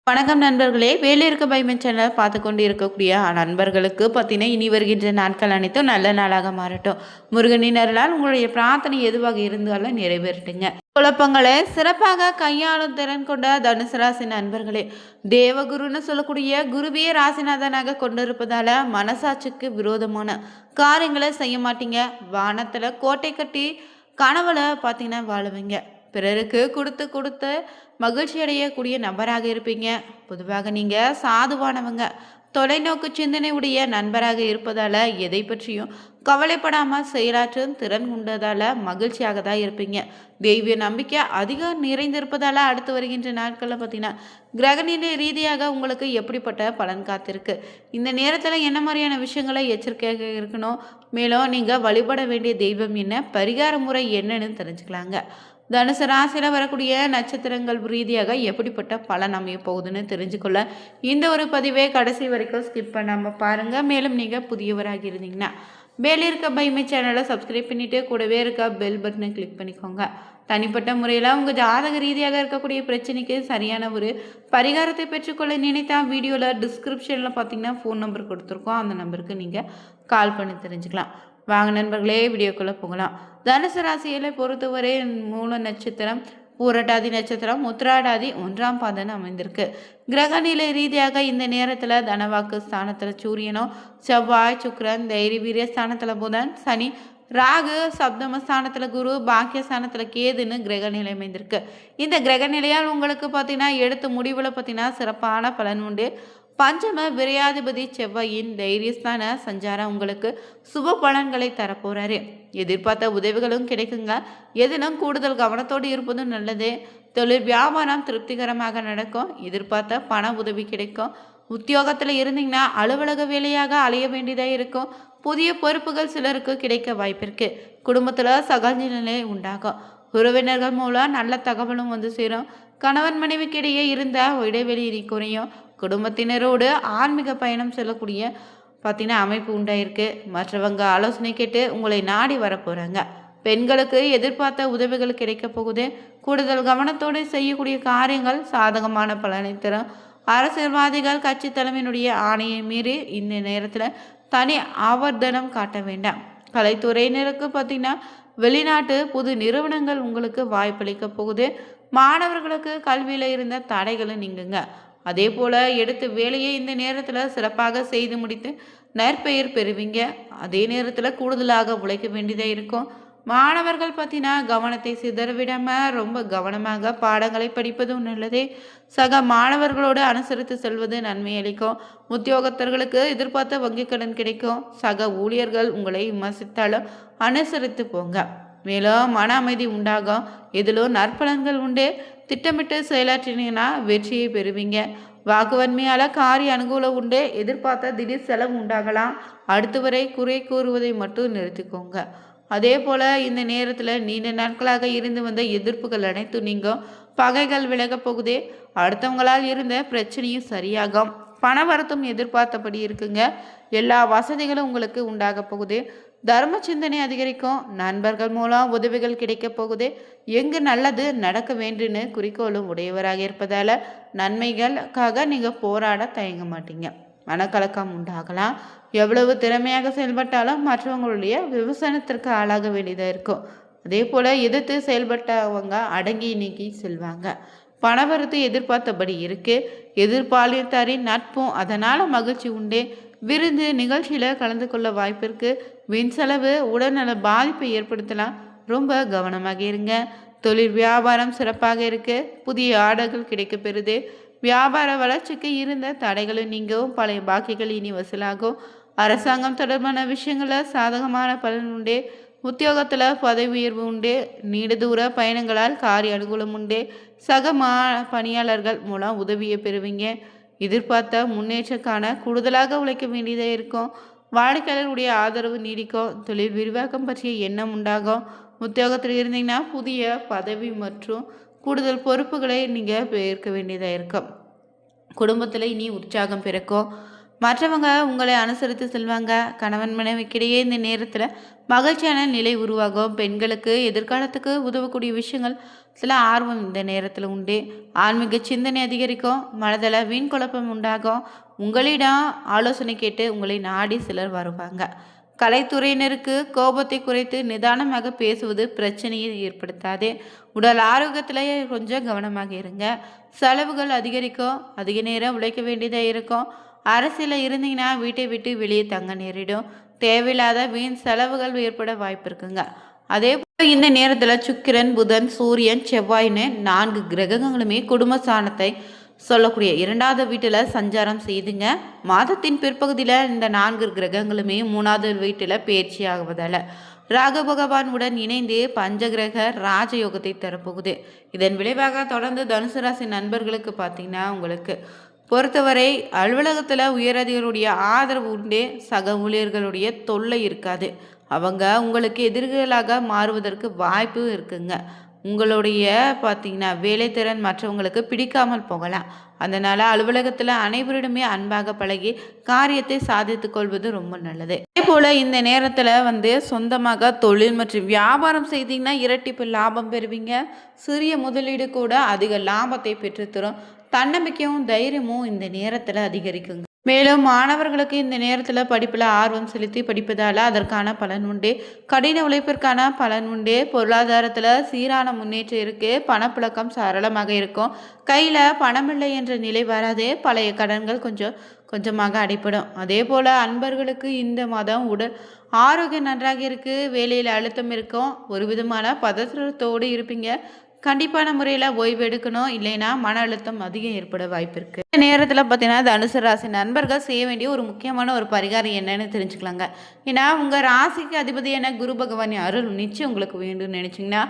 வணக்கம் நண்பர்களே, வேலை இருக்க பைமன் சேனல் பார்த்து கொண்டு இருக்கக்கூடிய நண்பர்களுக்கு பார்த்தீங்கன்னா இனி வருகின்ற நாட்கள் அனைத்தும் நல்ல நாளாக மாறட்டும். முருகனின் அருளால் உங்களுடைய பிரார்த்தனை எதுவாக இருந்தாலும் நிறைவேறட்டுங்க. குழப்பங்களை சிறப்பாக கையாளும் திறன் கொண்ட தனுசு ராசி நண்பர்களே, தேவகுருன்னு சொல்லக்கூடிய குருவியே ராசிநாதனாக கொண்டிருப்பதால மனசாட்சிக்கு விரோதமான காரியங்களை செய்ய மாட்டீங்க. வானத்துல கோட்டை கட்டி கனவுல பார்த்தீங்கன்னா வாழுவீங்க. பிறருக்கு கொடுத்து கொடுத்து மகிழ்ச்சி அடையக்கூடிய நபராக இருப்பீங்க. பொதுவாக நீங்கள் சாதுவானவங்க, தொலைநோக்கு சிந்தனை உடைய நண்பராக இருப்பதால் எதை பற்றியும் கவலைப்படாமல் செயலாற்றும் திறன் கொண்டதால் மகிழ்ச்சியாக தான் இருப்பீங்க. தெய்வ நம்பிக்கை அதிகம் நிறைந்திருப்பதால் அடுத்து வருகின்ற நாட்களில் பார்த்தீங்கன்னா கிரகநிலை ரீதியாக உங்களுக்கு எப்படிப்பட்ட பலன் காத்திருக்கு, இந்த நேரத்தில் என்ன மாதிரியான விஷயங்களை எச்சரிக்கையாக இருக்கணும், மேலும் நீங்கள் வழிபட வேண்டிய தெய்வம் என்ன, பரிகார முறை என்னன்னு தெரிஞ்சுக்கலாங்க. தனுசு ராசியில் வரக்கூடிய நட்சத்திரங்கள் ரீதியாக எப்படிப்பட்ட பலன் அமைய போகுதுன்னு தெரிஞ்சுக்கொள்ள இந்த ஒரு பதிவை கடைசி வரைக்கும் ஸ்கிப் பண்ணாமல் பாருங்கள். மேலும் நீங்கள் புதியவராக இருந்தீங்கன்னா மேலே இருக்க பைமை சேனலை சப்ஸ்கிரைப் பண்ணிவிட்டு கூடவே இருக்க பெல் பட்டனை கிளிக் பண்ணிக்கோங்க. தனிப்பட்ட முறையில் உங்கள் ஜாதக ரீதியாக இருக்கக்கூடிய பிரச்சனைக்கு சரியான ஒரு பரிகாரத்தை பெற்றுக்கொள்ள நினைத்தா வீடியோவில் டிஸ்கிரிப்ஷனில் பார்த்தீங்கன்னா ஃபோன் நம்பர் கொடுத்துருக்கோம். அந்த நம்பருக்கு நீங்கள் கால் பண்ணி தெரிஞ்சுக்கலாம். வாங்க நண்பர்களே, வீடியோக்குள்ளே போகலாம். தனுசு ராசியை பொறுத்தவரை மூல நட்சத்திரம், பூரட்டாதி நட்சத்திரம், உத்திராடாதி 1ஆம் பாதம் அமைந்திருக்கு. கிரகநிலை ரீதியாக இந்த நேரத்தில் தனவாக்கு ஸ்தானத்தில் சூரியனும், செவ்வாய், சுக்கிரன், தைரிய வீரிய ஸ்தானத்தில் புதன், சனி, ராகு, சப்தம ஸ்தானத்தில் குரு, பாக்கிய ஸ்தானத்தில் கேதுன்னு கிரகநிலை அமைந்திருக்கு. இந்த கிரகநிலையால் உங்களுக்கு பார்த்தீங்கன்னா எடுத்த முடிவில் பார்த்தீங்கன்னா சிறப்பான பலன் உண்டு. பஞ்சம விரையாதிபதி செவ்வாயின் தைரியஸ்தான சஞ்சாரம் உங்களுக்கு சுப பலன்களை தரப்போறாரு. எதிர்பார்த்த உதவிகளும் கிடைக்குங்க. எதிலும் கூடுதல் கவனத்தோடு இருப்பதும் நல்லது. தொழில் வியாபாரம் திருப்திகரமாக நடக்கும். எதிர்பார்த்த பண உதவி கிடைக்கும். உத்தியோகத்தில் இருந்தீங்கன்னா அலுவலக வேலையாக அலைய வேண்டியதாக இருக்கும். புதிய பொறுப்புகள் சிலருக்கு கிடைக்க வாய்ப்பிருக்கு. குடும்பத்தில் சகஜ நிலை உண்டாகும். உறவினர்கள் மூலம் நல்ல தகவலும் வந்து சேரும். கணவன் மனைவிக்கிடையே இருந்த இடைவெளி குறையும். குடும்பத்தினரோடு ஆன்மீக பயணம் செல்லக்கூடிய பார்த்தீங்கன்னா அமைப்பு உண்டாயிருக்கு. மற்றவங்க ஆலோசனை கேட்டு உங்களை நாடி வரப்போகிறாங்க. பெண்களுக்கு எதிர்பார்த்த உதவிகள் கிடைக்க போகுது. கூடுதல் கவனத்தோடு செய்யக்கூடிய காரியங்கள் சாதகமான பலனை தரும். அரசியல்வாதிகள் கட்சி தலைமையினுடைய ஆணையை மீறி இந்த நேரத்தில் தனி ஆவர்த்தனம் காட்ட வேண்டாம். கலைத்துறையினருக்கு பார்த்தீங்கன்னா வெளிநாட்டு புது நிறுவனங்கள் உங்களுக்கு வாய்ப்பளிக்க போகுது. மாணவர்களுக்கு கல்வியில் இருந்த தடைகளை நீங்குங்க. அதே போல் எடுத்த வேலையை இந்த நேரத்தில் சிறப்பாக செய்து முடித்து நற்பெயர் பெறுவீங்க. அதே நேரத்தில் கூடுதலாக உழைக்க வேண்டியதாக இருக்கும். மாணவர்கள் பார்த்தீங்கன்னா கவனத்தை சிதறவிடாமல் ரொம்ப கவனமாக பாடங்களை படிப்பதும் நல்லதே. சக மாணவர்களோடு அனுசரித்து செல்வது நன்மை அளிக்கும். உத்தியோகத்தர்களுக்கு எதிர்பார்த்த வங்கி கடன் கிடைக்கும். சக ஊழியர்கள் உங்களை விமர்சித்தாலும் அனுசரித்து போங்க. மேலும் மன அமைதி உண்டாகும். இதிலும் நற்பலன்கள் உண்டு. திட்டமிட்டு செயலாற்றினீங்கன்னா வெற்றியை பெறுவீங்க. வாக்குவன்மையால் காரிய அனுகூலம் உண்டு. எதிர்பார்த்த திடீர் செலவு உண்டாகலாம். அடுத்து வரை குறை கூறுவதை மட்டும் நிறுத்திக்கோங்க. அதே போல் இந்த நேரத்தில் நீண்ட நாட்களாக இருந்து வந்த எதிர்ப்புகள் அனைத்தும் நீங்கும். பகைகள் விலகப் போகுதே. அடுத்தவங்களால் இருந்த பிரச்சனையும் சரியாகும். பண வரத்தும் எதிர்பார்த்தபடி இருக்குங்க. எல்லா வசதிகளும் உங்களுக்கு உண்டாக போகுது. தர்ம சிந்தனை அதிகரிக்கும். நண்பர்கள் மூலம் உதவிகள் கிடைக்க போகுது. எங்கு நல்லது நடக்க வேண்டுன்னு குறிக்கோளும் உடையவராக இருப்பதால் நன்மைகளுக்காக நீங்கள் போராட தயங்க மாட்டீங்க. மனக்கலக்கம் உண்டாகலாம். எவ்வளவு திறமையாக செயல்பட்டாலும் மற்றவங்களுடைய விமர்சனத்திற்கு ஆளாக வேண்டியதாக இருக்கும். அதே போல் எதிர்த்து செயல்பட்டவங்க அடங்கி நீக்கி செல்வாங்க. பணவரத்து எதிர்பார்த்தபடி இருக்கு. எதிர்பாலித்தாரின் நட்பும் அதனால் மகிழ்ச்சி உண்டு. விருந்து நிகழ்ச்சியில் கலந்து கொள்ள வாய்ப்பிருக்கு. வீண் செலவு உடல்நல பாதிப்பை ஏற்படுத்தலாம். ரொம்ப கவனமாக இருங்க. தொழில் வியாபாரம் சிறப்பாக இருக்கு. புதிய ஆர்டர்கள் கிடைக்க பெறுது. வியாபார வளர்ச்சிக்கு இருந்த தடைகளும் நீங்கவும் பழைய பாக்கிகள் இனி வசூலாகும். அரசாங்கம் தொடர்பான விஷயங்களில் சாதகமான பலன் உண்டு. உத்தியோகத்தில் பதவி உயர்வு உண்டு. நீண்ட தூர பயணங்களால் காரிய அனுகூலம் உண்டு. சக பணியாளர்கள் மூலம் உதவியை பெறுவீங்க. எதிர்பார்த்த முன்னேற்றக்கான கூடுதலாக உழைக்க வேண்டியதாக இருக்கும். வாடிக்கையாளர்களுடைய ஆதரவு நீடிக்கும். தொழில் விரிவாக்கம் பற்றிய எண்ணம் உண்டாகும். உத்தியோகத்தில் இருந்தீங்கன்னா புதிய பதவி மற்றும் கூடுதல் பொறுப்புகளை நீங்கள் ஏற்க வேண்டியதாக இருக்கும். குடும்பத்தில் இனி உற்சாகம் பிறக்கும். மற்றவங்க உங்களை அனுசரித்து செல்வாங்க. கணவன் மனைவிக்கிடையே இந்த நேரத்தில் மகிழ்ச்சியான நிலை உருவாகும். பெண்களுக்கு எதிர்காலத்துக்கு உதவக்கூடிய விஷயங்கள் சில ஆர்வம் இந்த நேரத்தில் உண்டு. ஆன்மீக சிந்தனை அதிகரிக்கும். மனதில் வீண் குழப்பம் உண்டாகும். உங்களிடம் ஆலோசனை கேட்டு உங்களை நாடி சிலர் வருவாங்க. கலைத்துறையினருக்கு கோபத்தை குறைத்து நிதானமாக பேசுவது பிரச்சனையை ஏற்படுத்தாது. உடல் ஆரோக்கியத்தில் கொஞ்சம் கவனமாக இருங்க. செலவுகள் அதிகரிக்கும். அதிக நேரம் உழைக்க வேண்டியதாக இருக்கும். அரசியலில் இருந்தீங்கன்னா வீட்டை விட்டு வெளியே தங்க நேரிடும். தேவையில்லாத வீண் செலவுகள் ஏற்பட வாய்ப்பு இருக்குங்க. அதே போல் இந்த நேரத்தில் சுக்கிரன், புதன், சூரியன், செவ்வாய்னு 4 கிரகங்களுமே குடும்ப சாணத்தை சொல்லக்கூடிய 2வது வீட்டில் சஞ்சாரம் செய்துங்க. மாதத்தின் பிற்பகுதியில் இந்த 4 கிரகங்களுமே 3வது வீட்டில் பயிற்சி ஆகுவதால் ராகு பகவான் உடன் இணைந்து பஞ்சகிரக ராஜயோகத்தை தரப்போகுது. இதன் விளைவாக தொடர்ந்து தனுசு ராசி நண்பர்களுக்கு பார்த்தீங்கன்னா உங்களுக்கு பொறுத்தவரை அலுவலகத்தில் உயரதிகளுடைய ஆதரவு உண்டு. சக ஊழியர்களுடைய தொல்லை இருக்காது. அவங்க உங்களுக்கு எதிர்களாக மாறுவதற்கு வாய்ப்பு இருக்குங்க. உங்களுடைய பார்த்தீங்கன்னா வேலைத்திறன் மற்றவங்களுக்கு பிடிக்காமல் போகலாம். அதனால் அலுவலகத்தில் அனைவரிடமே அன்பாக பழகி காரியத்தை சாதித்து கொள்வது ரொம்ப நல்லது. அதே போல் இந்த நேரத்தில் சொந்தமாக தொழில் மற்றும் வியாபாரம் செய்தீங்கன்னா இரட்டிப்பு லாபம் பெறுவீங்க. சிறிய முதலீடு கூட அதிக லாபத்தை பெற்றுத்தரும். தன்னம்பிக்கையும் தைரியமும் இந்த நேரத்தில் அதிகரிக்குங்க. மேலும் மாணவர்களுக்கு இந்த நேரத்தில் படிப்பில் ஆர்வம் செலுத்தி படிப்பதால் அதற்கான பலன் உண்டு. கடின உழைப்பிற்கான பலன் உண்டு. பொருளாதாரத்தில் சீரான முன்னேற்றம் இருக்குது. பணப்புழக்கம் சரளமாக இருக்கும். கையில் பணமில்லை என்ற நிலை வராது. பழைய கடன்கள் கொஞ்சம் கொஞ்சமாக அடிப்படும். அதே போல் அன்பர்களுக்கு இந்த மாதம் உடல் ஆரோக்கியம் நன்றாக இருக்குது. வேலையில் அழுத்தம் இருக்கும். ஒரு விதமான பதற்றத்தோடு இருப்பீங்க. கண்டிப்பான முறையில் ஓய்வு எடுக்கணும். இல்லைன்னா மன அழுத்தம் அதிகம் ஏற்பட வாய்ப்பு இருக்குது. இந்த நேரத்தில் பார்த்தீங்கன்னா தனுசு ராசி நண்பர்கள் செய்ய வேண்டிய ஒரு முக்கியமான ஒரு பரிகாரம் என்னன்னு தெரிஞ்சுக்கலாங்க. ஏன்னா உங்கள் ராசிக்கு அதிபதியான குரு பகவான் அருள் நிச்சயம் உங்களுக்கு வேண்டும்னு நினச்சிங்கன்னா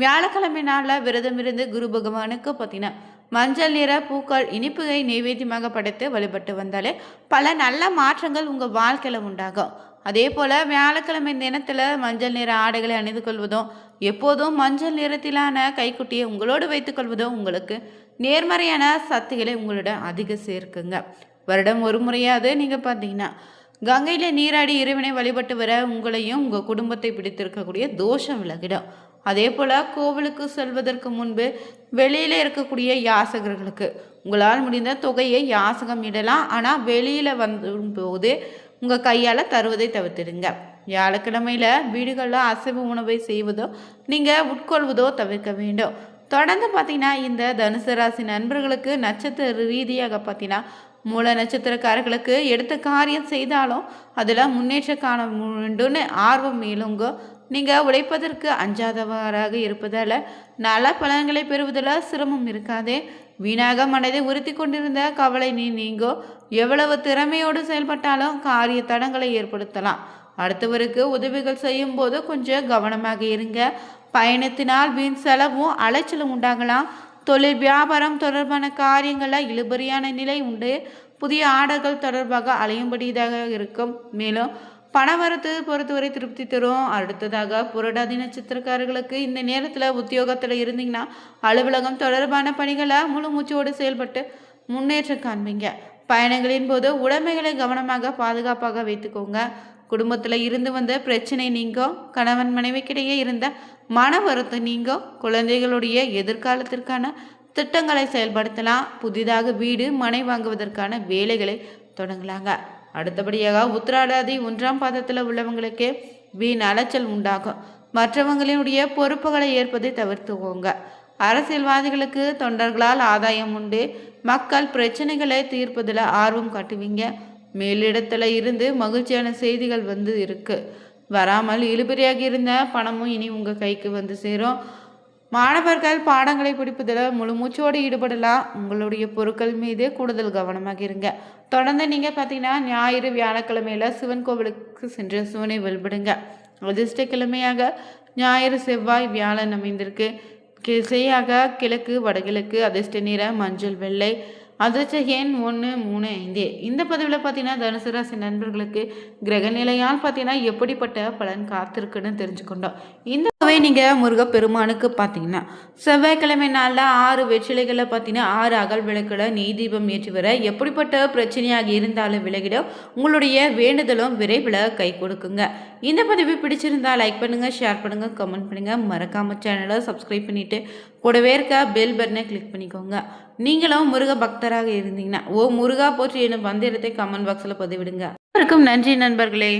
வியாழக்கிழமை நாளில் விரதம் இருந்து குரு பகவானுக்கு பார்த்தீங்கன்னா மஞ்சள் நிற பூக்கள் இனிப்புகை நைவேத்தியமாக படைத்து வழிபட்டு வந்தாலே பல நல்ல மாற்றங்கள் உங்கள் வாழ்க்கையில் உண்டாகும். அதே போல் வியாழக்கிழமை தினத்தில் மஞ்சள் நிற ஆடைகளை அணிந்து கொள்வதும் எப்போதும் மஞ்சள் நிறத்திலான கைக்குட்டியை உங்களோடு வைத்துக்கொள்வதும் உங்களுக்கு நேர்மறையான சக்திகளை உங்களிடம் அதிக சேர்க்குங்க. வருடம் ஒரு முறையாவது நீங்கள் பார்த்தீங்கன்னா கங்கையில் நீராடி இறைவனை வழிபட்டு வர உங்களையும் உங்கள் குடும்பத்தை பிடித்திருக்கக்கூடிய தோஷம் விலகிடும். அதே போல் கோவிலுக்கு செல்வதற்கு முன்பு வெளியில் இருக்கக்கூடிய யாசகர்களுக்கு உங்களால் முடிந்த தொகையை யாசகம் இடலாம். ஆனால் வெளியில் போது உங்கள் கையால் தருவதை தவிர்த்துடுங்க. வியாழக்கிழமையில் வீடுகளில் அசைவ உணவை செய்வதோ நீங்கள் உட்கொள்வதோ தவிர்க்க வேண்டும். தொடர்ந்து பார்த்தீங்கன்னா இந்த தனுசு ராசி நண்பர்களுக்கு நட்சத்திர ரீதியாக பார்த்தீங்கன்னா மூல நட்சத்திரக்காரர்களுக்கு எடுத்த காரியம் செய்தாலும் அதில் முன்னேற்றம் காண வேண்டும்னு ஆர்வம் மேலுங்க. நீங்கள் உழைப்பதற்கு அஞ்சாதவராக இருப்பதால் நல்ல பலன்களை பெறுவதில் சிரமம் இருக்காது. வீணாக மனதை உறுத்தி கொண்டிருந்த கவலை நீங்கோ. எவ்வளவு திறமையோடு செயல்பட்டாலும் காரிய தடங்களை ஏற்படுத்தலாம். அடுத்தவருக்கு உதவிகள் செய்யும் போது கொஞ்சம் கவனமாக இருங்க. பயணத்தினால் வீண் செலவும் அலைச்சலும் உண்டாகலாம். தொழில் வியாபாரம் தொடர்பான காரியங்களில் இழுபறியான நிலை உண்டு. புதிய ஆர்டர்கள் தொடர்பாக அலையும்படியாக இருக்கும். மேலும் பணவரத்து பொறுத்தவரை திருப்தி தரும். அடுத்ததாக புரட்டாதி நட்சத்திரக்காரர்களுக்கு இந்த நேரத்தில் உத்தியோகத்தில் இருந்தீங்கன்னா அலுவலகம் தொடர்பான பணிகளை முழு மூச்சோடு செயல்பட்டு முன்னேற்றம் காண்பீங்க. பயணங்களின் போது உடைமைகளை கவனமாக பாதுகாப்பாக வைத்துக்கோங்க. குடும்பத்தில் இருந்து வந்த பிரச்சனை நீங்கும். கணவன் மனைவிக்கிடையே இருந்த மன வருத்தம் நீங்கும். குழந்தைகளுடைய எதிர்காலத்திற்கான திட்டங்களை செயல்படுத்தலாம். புதிதாக வீடு மனை வாங்குவதற்கான வேலைகளை தொடங்கலாங்க. அடுத்தபடியாக உத்திராடாதி 1ஆம் பாதத்தில் உள்ளவங்களுக்கு வீண் அலைச்சல் உண்டாகும். மற்றவங்களுடைய பொறுப்புகளை ஏற்பதை தவிர்த்துக்கோங்க. அரசியல்வாதிகளுக்கு தொண்டர்களால் ஆதாயம் உண்டு. மக்கள் பிரச்சனைகளை தீர்ப்பதில் ஆர்வம் காட்டுவீங்க. மேலிடத்தில் இருந்து மகிழ்ச்சியான செய்திகள் இருக்கு. வராமல் இழுபறியாக இருந்த பணமும் இனி உங்கள் கைக்கு சேரும். மாணவர்கள் பாடங்களை பிடிப்பதில் முழு மூச்சோடு ஈடுபடலாம். உங்களுடைய பொருட்கள் மீது கூடுதல் கவனமாக இருங்க. தொடர்ந்து நீங்கள் பார்த்தீங்கன்னா ஞாயிறு வியாழக்கிழமையில் சிவன் கோவிலுக்கு சென்று சிவனை வழிபடுங்க. அதிர்ஷ்டக்கிழமையாக ஞாயிறு செவ்வாய் வியாழன் அமைந்திருக்கு. திசையாக கிழக்கு வடகிழக்கு. அதிர்ஷ்ட நிற மஞ்சள் வெள்ளை. அதிர்ஷ்ட எண் 1, 3, 5. இந்த பதிவில் பார்த்தீங்கன்னா தனுசு ராசி நண்பர்களுக்கு கிரக நிலையால் பார்த்தீங்கன்னா எப்படிப்பட்ட பலன் காத்திருக்குன்னு தெரிஞ்சுக்கொண்டோம். இந்த நீங்கள் முருகப்பெருமானுக்கு பார்த்தீங்கன்னா செவ்வாய்க்கிழமை நாளில் 6 வெற்றிலைகளை பார்த்தீங்கன்னா 6 அகல் விளக்குல நெய் தீபம் ஏற்றி வர எப்படிப்பட்ட பிரச்சனையாக இருந்தாலும் விலகிட உங்களுடைய வேண்டுதலும் விரைவில் கை கொடுக்குங்க. இந்த பதிவு பிடிச்சிருந்தா லைக் பண்ணுங்கள், ஷேர் பண்ணுங்கள், கமெண்ட் பண்ணுங்கள். மறக்காம சேனலை சப்ஸ்கிரைப் பண்ணிவிட்டு கூடவே இருக்க பெல் பட்டனை கிளிக் பண்ணிக்கோங்க. நீங்களும் முருக பக்தராக இருந்தீங்கன்னா முருகா போற்றி என்னும் மந்திரத்தை கமெண்ட் பாக்ஸில் பதிவிடுங்க. நன்றி நண்பர்களே.